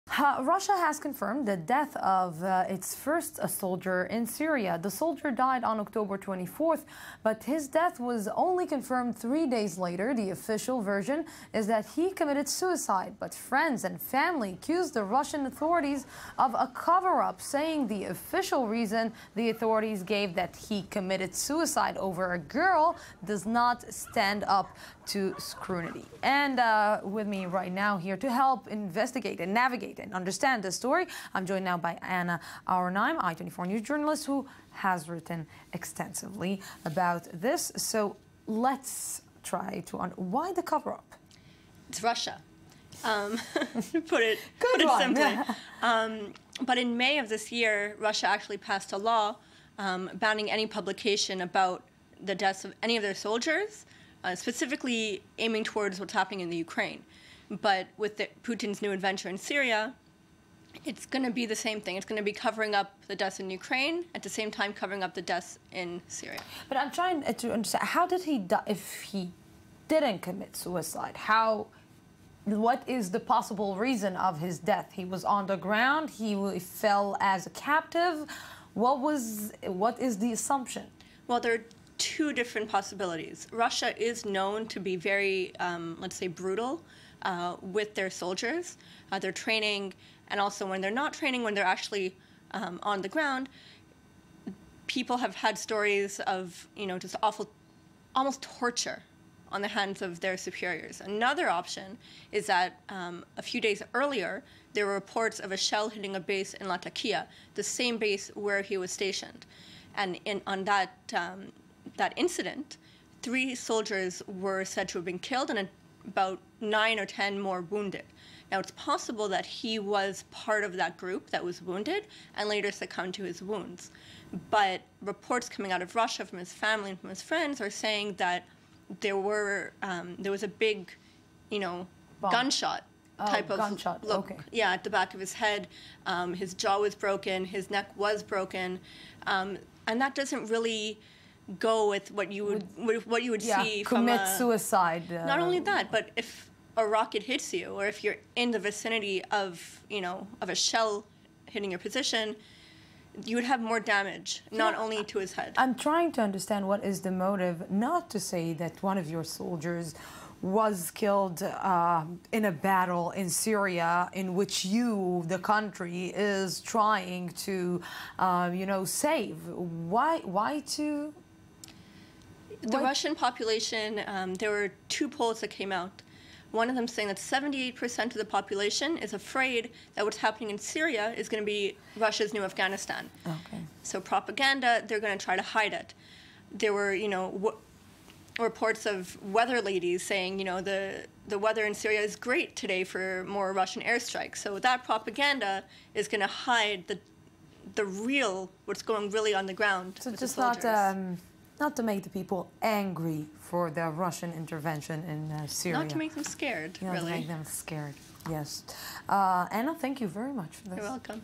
Russia has confirmed the death of its first soldier in Syria. The soldier died on October 24th, but his death was only confirmed 3 days later. The official version is that he committed suicide, but friends and family accused the Russian authorities of a cover-up, saying the official reason the authorities gave that he committed suicide over a girl does not stand up to scrutiny. And with me right now here to help investigate and navigate and understand the story, I'm joined now by Anna Auerheim, I-24 News journalist, who has written extensively about this. So let's try to why the cover-up? It's Russia. Put it simply. But in May of this year, Russia actually passed a law banning any publication about the deaths of any of their soldiers, specifically aiming towards what's happening in the Ukraine. But with Putin's new adventure in Syria, it's going to be the same thing. It's going to be covering up the deaths in Ukraine, at the same time covering up the deaths in Syria. But I'm trying to understand, how did he die if he didn't commit suicide? What is the possible reason of his death? He was on the ground, he fell as a captive. What is the assumption? Well, there are two different possibilities. Russia is known to be very, let's say, brutal with their soldiers, their training, and also when they're not training, when they're actually on the ground. People have had stories of, just awful, almost torture on the hands of their superiors. Another option is that a few days earlier, there were reports of a shell hitting a base in Latakia, the same base where he was stationed. And on that incident, 3 soldiers were said to have been killed and about 9 or 10 more wounded. Now, it's possible that he was part of that group that was wounded and later succumbed to his wounds. But reports coming out of Russia from his family and from his friends are saying that there was a big, gunshot type of look. Okay. Yeah, at the back of his head. His jaw was broken. His neck was broken. And that doesn't really go with what you would see from commit suicide. Not only that, but if a rocket hits you, or if you're in the vicinity of a shell hitting your position, you would have more damage, not only to his head. I'm trying to understand what is the motive, not to say that one of your soldiers was killed in a battle in Syria in which the country, is trying to, save. Why to? The Russian population, there were 2 polls that came out. One of them saying that 78% of the population is afraid that what's happening in Syria is going to be Russia's new Afghanistan. Okay. So propaganda, they're going to try to hide it. There were, reports of weather ladies saying, the weather in Syria is great today for more Russian airstrikes. So that propaganda is going to hide the real, what's going really on the ground. So with just the soldiers. Not to make the people angry for the Russian intervention in Syria. Not to make them scared, really. Not to make them scared, yes. Anna, thank you very much for this. You're welcome.